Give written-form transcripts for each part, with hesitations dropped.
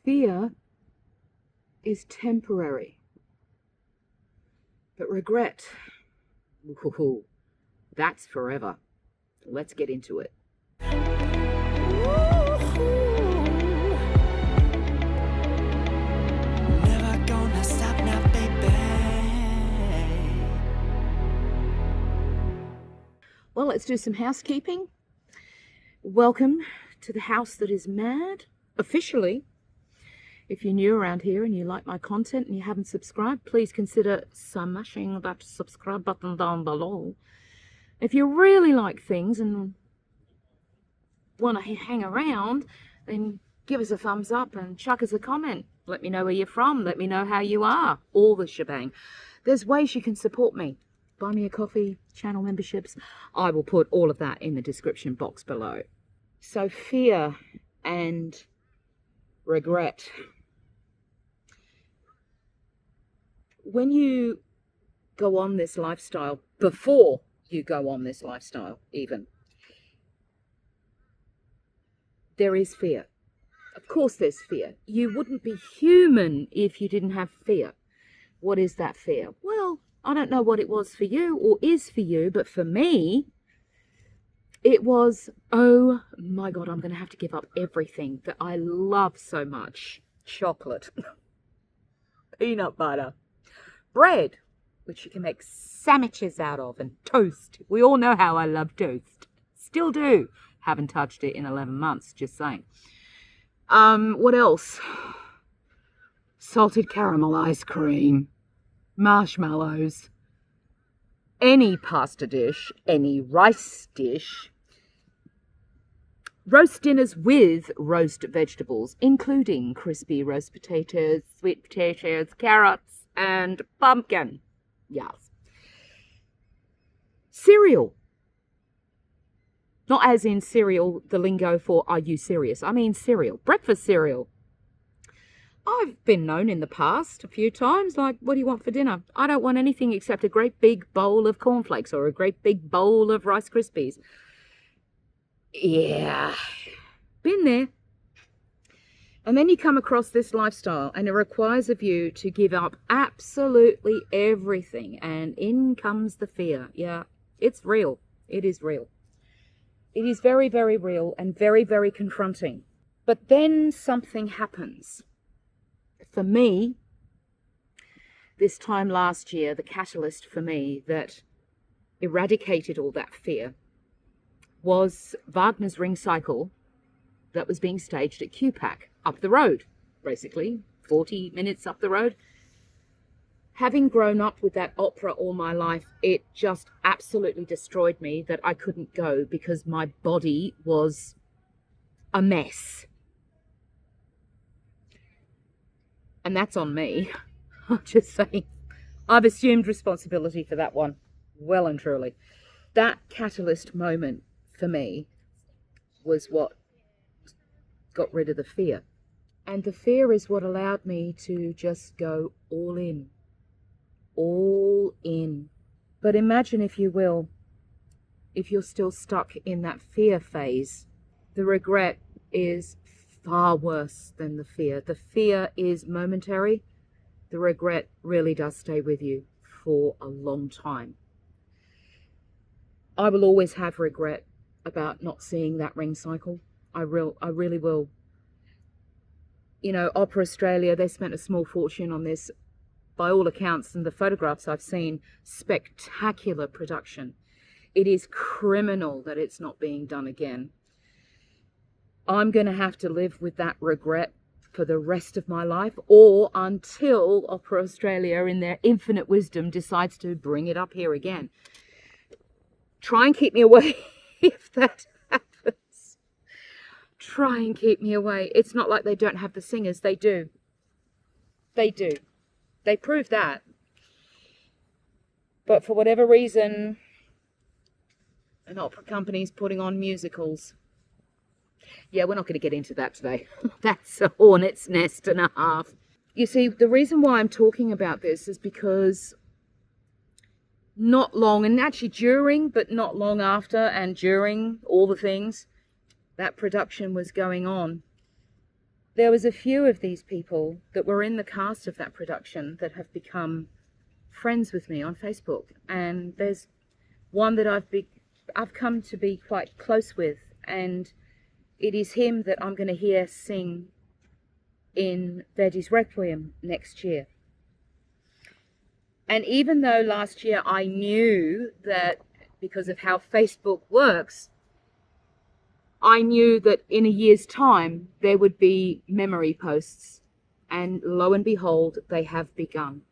fear is temporary. But regret, ooh, that's forever. Let's get into it. Never gonna stop now, baby. Well, let's do some housekeeping. Welcome to the house that is mad, officially. If you're new around here and you like my content and you haven't subscribed, please consider smashing that subscribe button down below. If you really like things and want to hang around, then give us a thumbs up and chuck us a comment. Let me know where you're from. Let me know how you are. All the shebang. There's ways you can support me. Buy me a coffee, channel memberships. I will put all of that in the description box below. So fear and regret. When you go on this lifestyle, before you go on this lifestyle even, there is fear. Of course there's fear. You wouldn't be human if you didn't have fear. What is that fear? Well, I don't know what it was for you or is for you, but for me, it was, oh my God, I'm going to have to give up everything that I love so much. Chocolate, peanut butter, bread, which you can make sandwiches out of, and toast. We all know how I love toast. Still do. Haven't touched it in 11 months, just saying. What else? Salted caramel ice cream, marshmallows, any pasta dish, any rice dish, roast dinners with roast vegetables, including crispy roast potatoes, sweet potatoes, carrots, and pumpkin. Yes. Cereal. Not as in cereal, the lingo for are you serious? I mean cereal. Breakfast cereal. I've been known in the past a few times, like, what do you want for dinner? I don't want anything except a great big bowl of cornflakes or a great big bowl of Rice Krispies. Yeah, been there. And then you come across this lifestyle and it requires of you to give up absolutely everything. And in comes the fear. Yeah, it's real. It is real. It is very, very real and very, very confronting. But then something happens. For me, this time last year, the catalyst for me that eradicated all that fear was Wagner's Ring Cycle that was being staged at QPAC, up the road, basically, 40 minutes up the road. Having grown up with that opera all my life, it just absolutely destroyed me that I couldn't go because my body was a mess. And that's on me. I'm just saying, I've assumed responsibility for that one, well and truly. That catalyst moment for me was what got rid of the fear. And the fear is what allowed me to just go all in. All in. But imagine, if you will, if you're still stuck in that fear phase, the regret is far worse than the fear. The fear is momentary. The regret really does stay with you for a long time. I will always have regret about not seeing that ring cycle. I really will. You know, Opera Australia, they spent a small fortune on this. By all accounts and the photographs I've seen, spectacular production. It is criminal that it's not being done again. I'm going to have to live with that regret for the rest of my life, or until Opera Australia, in their infinite wisdom, decides to bring it up here again. Try and keep me away if that happens. Try and keep me away. It's not like they don't have the singers. They do. They do. They prove that. But for whatever reason, an opera company's putting on musicals. Yeah, we're not going to get into that today. That's a hornet's nest and a half. You see, the reason why I'm talking about this is because not long, and actually during, but not long after and during all the things, that production was going on. there was a few of these people that were in the cast of that production that have become friends with me on Facebook. And there's one that I've come to be quite close with, and it is him that I'm going to hear sing in Verdi's Requiem next year. And even though last year I knew that, because of how Facebook works, I knew that in a year's time there would be memory posts, and lo and behold, they have begun,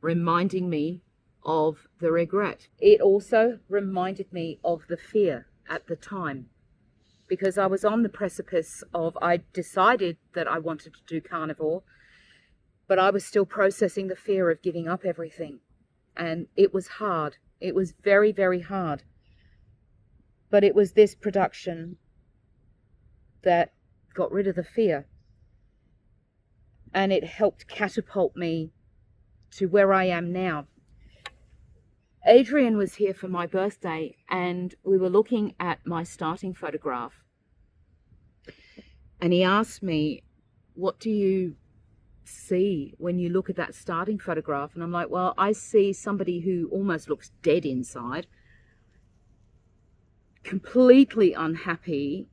reminding me of the regret. It also reminded me of the fear at the time, because I was on the precipice of, I decided that I wanted to do carnivore, but I was still processing the fear of giving up everything. And it was hard. It was very, very hard. But it was this production that got rid of the fear. And it helped catapult me to where I am now. Adrian was here for my birthday, and we were looking at my starting photograph. And he asked me, what do you see when you look at that starting photograph? And I'm like, well, I see somebody who almost looks dead inside, completely unhappy,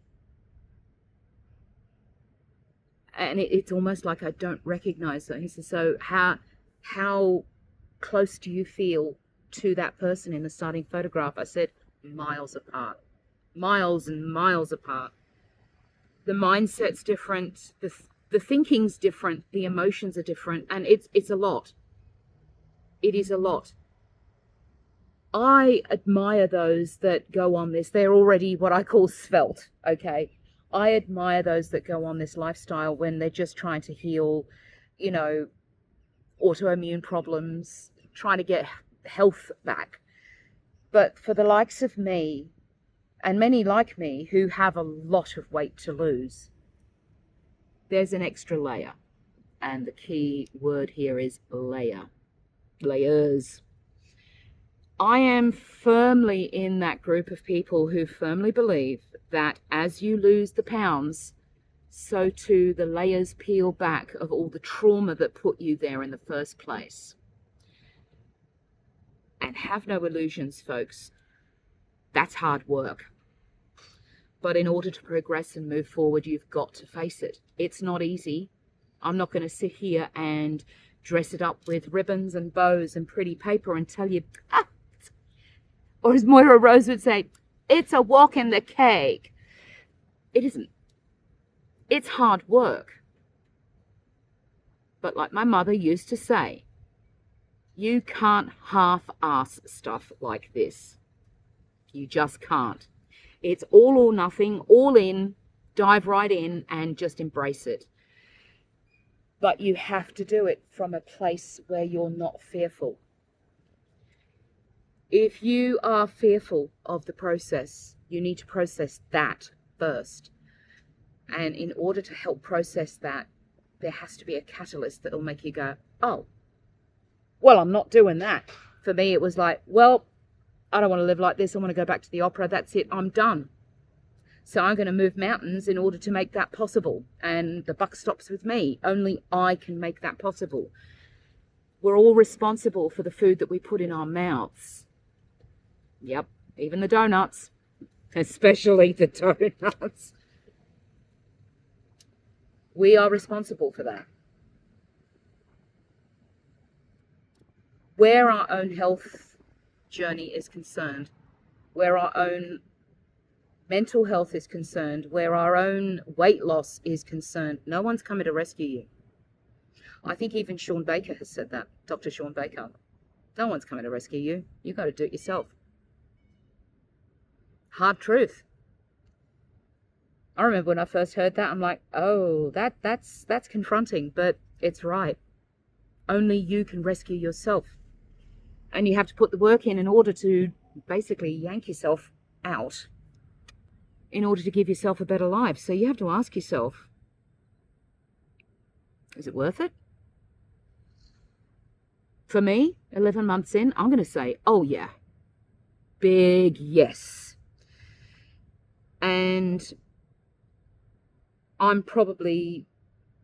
and it's almost like I don't recognize her. He says, so how close do you feel to that person in the starting photograph? I said, miles apart, miles and miles apart. The mindset's different, the thinking's different, the emotions are different, and it's a lot. It is a lot. I admire those that go on this. They're already what I call svelte, okay? I admire those that go on this lifestyle when they're just trying to heal, you know, autoimmune problems, trying to get health back. But for the likes of me, and many like me who have a lot of weight to lose, there's an extra layer. And the key word here is layer. Layers. I am firmly in that group of people who firmly believe that as you lose the pounds, so too the layers peel back of all the trauma that put you there in the first place. And have no illusions, folks. That's hard work. But in order to progress and move forward, you've got to face it. It's not easy. I'm not going to sit here and dress it up with ribbons and bows and pretty paper and tell you, or as Moira Rose would say, it's a walk in the cake. It isn't. It's hard work. But like my mother used to say, you can't half-ass stuff like this. You just can't. It's all or nothing, all in, dive right in and just embrace it. But you have to do it from a place where you're not fearful. If you are fearful of the process, you need to process that first. And in order to help process that, there has to be a catalyst that will make you go, oh, well, I'm not doing that. For me, it was like, well, I don't want to live like this. I want to go back to the opera. That's it. I'm done. So I'm going to move mountains in order to make that possible. And the buck stops with me. Only I can make that possible. We're all responsible for the food that we put in our mouths. Yep, even the donuts, especially the donuts. We are responsible for that. Where our own health journey is concerned, where our own mental health is concerned, where our own weight loss is concerned, no one's coming to rescue you. I think even Sean Baker has said that, Dr. Sean Baker. No one's coming to rescue you. You've got to do it yourself. Hard truth. I remember when I first heard that, I'm like, oh, that's confronting, but it's right. Only you can rescue yourself. And you have to put the work in order to basically yank yourself out in order to give yourself a better life. So you have to ask yourself, is it worth it? For me, 11 months in, I'm going to say, oh yeah, big yes. And I'm probably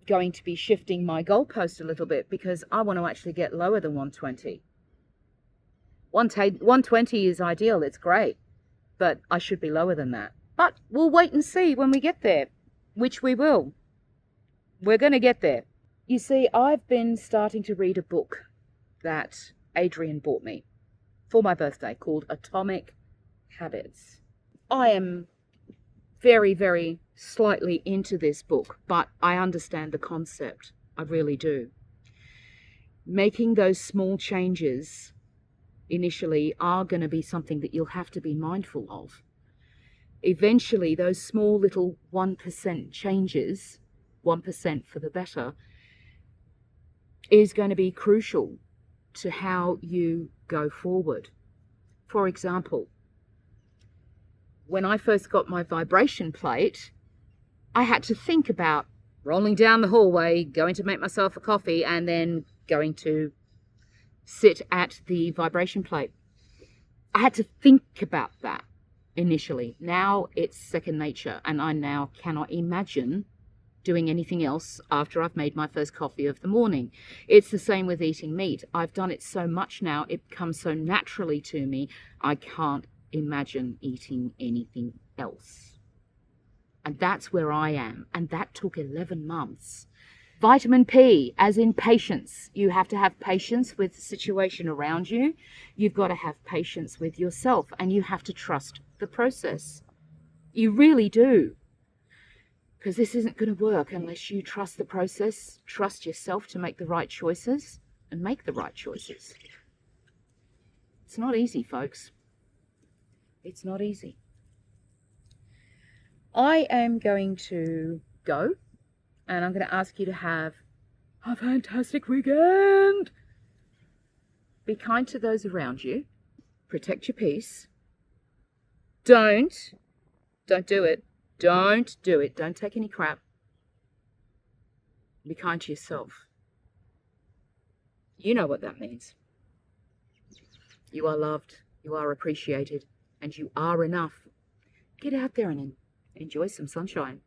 going to be shifting my goalpost a little bit because I want to actually get lower than 120. 120 is ideal, it's great, but I should be lower than that. But we'll wait and see when we get there, which we will. We're going to get there. You see, I've been starting to read a book that Adrian bought me for my birthday called Atomic Habits. I am very, very slightly into this book, but I understand the concept. I really do. Making those small changes initially are going to be something that you'll have to be mindful of. Eventually, those small little 1% changes, 1% for the better, is going to be crucial to how you go forward. For example, when I first got my vibration plate, I had to think about rolling down the hallway, going to make myself a coffee, and then going to sit at the vibration plate. I had to think about that initially. Now it's second nature, and I now cannot imagine doing anything else after I've made my first coffee of the morning. It's the same with eating meat. I've done it so much now, it comes so naturally to me, I can't imagine eating anything else. And that's where I am, and that took 11 months. Vitamin P, as in patience. You have to have patience with the situation around you. You've got to have patience with yourself, and you have to trust the process. You really do. Because this isn't going to work unless you trust the process, trust yourself to make the right choices, and make the right choices. It's not easy, folks. It's not easy. I am going to go, and I'm going to ask you to have a fantastic weekend. Be kind to those around you. Protect your peace. Don't do it. Don't do it. Don't take any crap. Be kind to yourself. You know what that means. You are loved, you are appreciated, and you are enough. Get out there and enjoy some sunshine.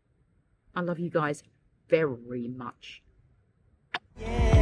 I love you guys very much. Yeah.